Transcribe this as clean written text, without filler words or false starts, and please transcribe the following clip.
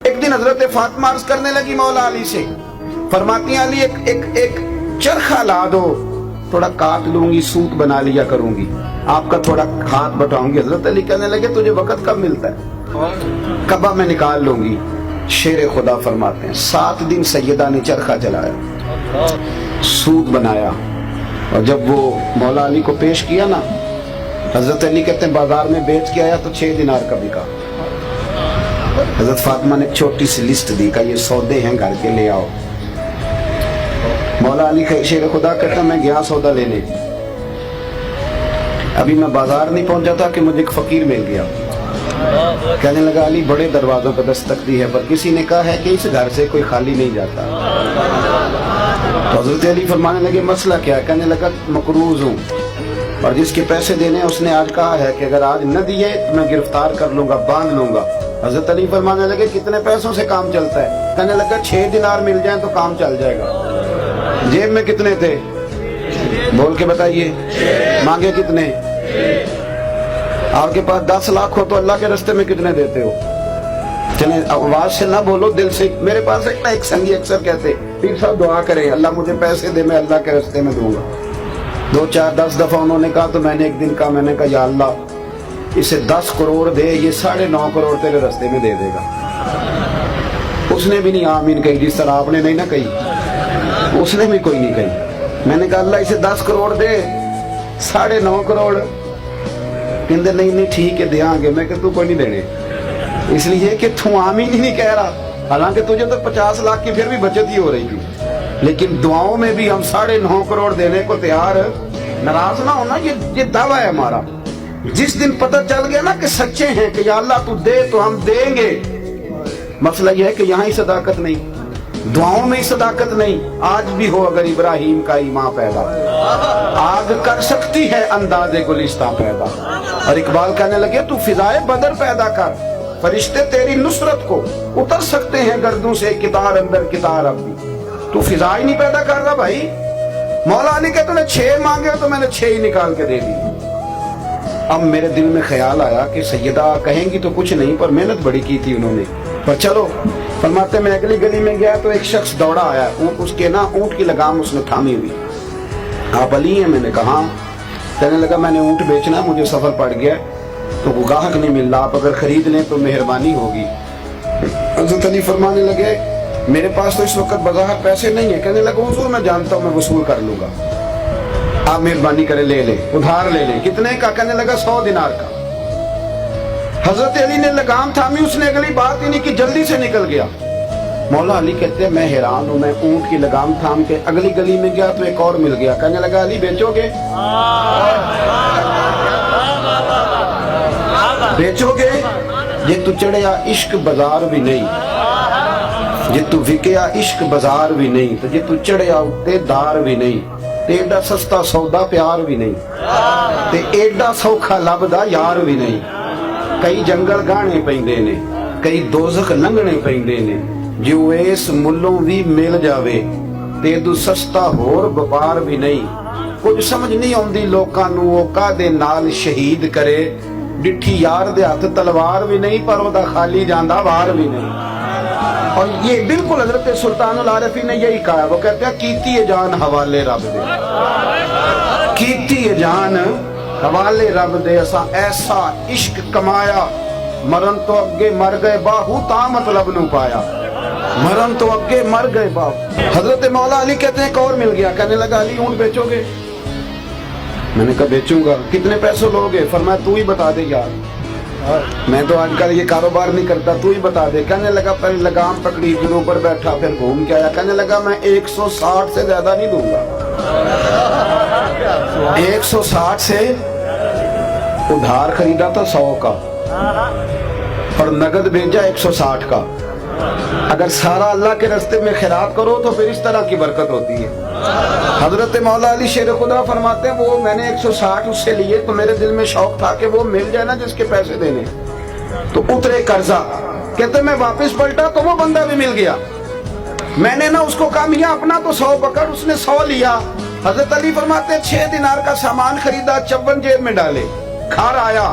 ایک دن حضرت فاطمہ عرض کرنے لگی مولا علی سے، فرماتی ہیں علی ایک چرخہ لا دو، تھوڑا کاٹ لوں گی، سوت بنا لیا کروں گی، آپ کا تھوڑا ہاتھ بٹاؤں گی۔ حضرت علی کہنے لگے تجھے وقت کب ملتا ہے؟ کبا میں نکال لوں گی۔ شیر خدا فرماتے ہیں 7 دن سیدہ نے چرخہ چلایا، سوت بنایا، اور جب وہ مولا علی کو پیش کیا نا، حضرت علی کہتے ہیں بازار میں بیچ کے آیا تو 6 دینار کا بکا۔ حضرت فاطمہ نے ایک چھوٹی سی لسٹ دی کہ یہ سودے ہیں گھر کے، لے آؤ۔ مولا علی شیر خدا کہتا میں گیا سودا لینے، ابھی میں بازار نہیں پہنچا تھا کہ مجھے ایک فقیر مل گیا، کہنے لگا علی بڑے دروازوں پہ دستک دی ہے پر کسی نے کہا ہے کہ اس گھر سے کوئی خالی نہیں جاتا۔ تو حضرت علی فرمانے لگے مسئلہ کیا ہے؟ کہنے لگا مقروض ہوں، اور جس کے پیسے دینے اس نے آج کہا ہے کہ اگر آج نہ دیے تو میں گرفتار کر لوں گا، باندھ لوں گا۔ حضرت علی فرمانے لگے کتنے پیسوں سے کام چلتا ہے؟ کہنے لگا 6 دینار مل جائیں تو کام چل جائے گا۔ جیب میں کتنے تھے؟ بول کے بتائیے، مانگے کتنے؟ آپ کے پاس 10 لاکھ ہو تو اللہ کے رستے میں کتنے دیتے ہو؟ چلیں آواز سے نہ بولو، دل سے۔ میرے پاس ایک سنگی اکثر کہتے پیر صاحب دعا کریں اللہ مجھے پیسے دے، میں اللہ کے رستے میں دوں گا۔ 2 4 10 دفعہ انہوں نے کہا تو میں نے ایک دن کہا، میں نے کہا یا اللہ اسے 10 کروڑ دے، یہ 9.5 کروڑ تیرے رستے میں دے دے گا۔ اس نے بھی نہیں آمین کہی، جس طرح آپ نے نہیں نہ کہی، اس نے بھی کوئی نہیں کہی۔ میں نے کہا اللہ اسے 10 کروڑ دے، 9.5 کروڑ، کہندے نہیں ٹھیک ہے دیاں گے۔ میں کہ تو کوئی نہیں دینے، اس لیے کہ تو آمین ہی نہیں کہہ رہا، حالانکہ تجھے تو 50 لاکھ کی پھر بھی بچت ہی ہو رہی تھی، لیکن دعاؤں میں بھی ہم 9.5 کروڑ دینے کو تیار۔ ناراض نہ ہونا، یہ دعویٰ ہے ہمارا۔ جس دن پتہ چل گیا نا کہ سچے ہیں کہ یا اللہ تو دے تو ہم دیں گے، مسئلہ یہ ہے کہ یہاں ہی صداقت نہیں، دعاؤں میں ہی صداقت نہیں۔ آج بھی ہو اگر ابراہیم کا ایمان پیدا، آگ کر سکتی ہے انداز گلستہ پیدا۔ اور اقبال کہنے لگے تو فضائے بدر پیدا کر، فرشتے تیری نصرت کو اتر سکتے ہیں گردوں سے، کتار اندر کتار اب بھی۔ تو فضائے نہیں پیدا کر رہا بھائی۔ مولا علی کہتے ہیں 6 مانگے تو میں نے 6 ہی نکال کے دے دی۔ اب میرے دل میں خیال آیا کہ سیدہ کہیں گی تو کچھ نہیں، پر محنت بڑی کی تھی انہوں نے، پر چلو۔ فرماتے میں اگلی گلی میں گیا تو ایک شخص دوڑا آیا، اس کے نا اونٹ کی لگام اس نے تھامی ہوئی۔ آپ علی ہیں؟ میں نے کہا۔ کہنے لگا میں نے اونٹ بیچنا، مجھے سفر پڑ گیا تو وہ گاہک نہیں مل رہا، آپ اگر خرید لیں تو مہربانی ہوگی۔ حضرت علی فرمانے لگے میرے پاس تو اس وقت بظاہر پیسے نہیں ہیں۔ کہنے لگا حضور میں جانتا ہوں، میں وصول کر لوں گا، آپ مہربانی کریں لے لیں، ادھار لے لیں۔ کتنے کا؟ کہنے لگا 100 دینار کا۔ حضرت علی نے لگام تھامی، اس نے اگلی بات ہی نہیں کی، جلدی سے نکل گیا۔ مولا علی کہتے ہیں میں حیران ہوں، میں اونٹ کی لگام تھام کے اگلی گلی میں گیا تو ایک اور مل گیا۔ کہنے لگا علی بیچو گے؟ بیچو گے؟ جے تو چڑھیا عشق بازار بھی نہیں، جے تو وکیا عشق بازار بھی نہیں، تو جے تو چڑھیا اتے دار بھی نہیں، تے ایڈا سستا سودا پیار بھی نہیں، تے ایڈا سوکھا لبدا یار بھی نہیں۔ کئی جنگل گانے پیندے نے، کئی دوزخ لنگنے پیندے نے، جو اس ملوں بھی مل جاوے تے دو سستا ہور وپار بھی نہیں۔ کچھ سمجھ نہیں آندی لوکاں نوں او کادے نال شہید کرے، ڈٹھی یار دے ہاتھ تلوار بھی نہیں، پر او دا خالی جاندا وار بھی نہیں۔ اور یہ بالکل حضرت سلطان العارفین نے یہی کہا ہے، وہ کہتے ہیں کیتی ہے جان حوالے رب دے، کیتی ہے جان حوالے رب دے، اسا ایسا عشق کمایا، مرن تو اگے مر گئے باہو تا مطلب نو پایا، مرن تو اگے مر گئے باہو۔ حضرت مولا علی کہتے ہیں ایک اور مل گیا۔ کہنے لگا علی اونٹ بیچو گے؟ میں نے کہا بیچوں گا۔ کتنے پیسے لوگے؟ فرمایا تو ہی بتا دے یار، میں تو آج کل یہ کاروبار نہیں کرتا، تو ہی بتا دے۔ کہنے لگا پہلے لگام پکڑی، پھر اوپر بیٹھا، پھر گھوم کے آیا۔ کہنے لگا میں 160 سے زیادہ نہیں دوں گا۔ 160 سے ادھار خریدا تھا 100 کا، اور نقد بھیجا 160 کا۔ اگر سارا اللہ کے راستے میں خیرات کرو تو پھر اس طرح کی برکت ہوتی ہے۔ حضرت مولا علی شیر خدا فرماتے ہیں وہ میں نے 160 اس سے لیے تو میرے دل میں شوق تھا کہ وہ مل جائے نا جس کے پیسے دینے، تو اترے قرضہ۔ کہتے میں واپس پلٹا تو وہ بندہ بھی مل گیا۔ میں نے نا اس کو کہا میاں اپنا تو 100 پکڑ، اس نے 100 لیا۔ حضرت علی فرماتے ہیں 6 دینار کا سامان خریدا، 54 جیب میں ڈالے، گھر آیا،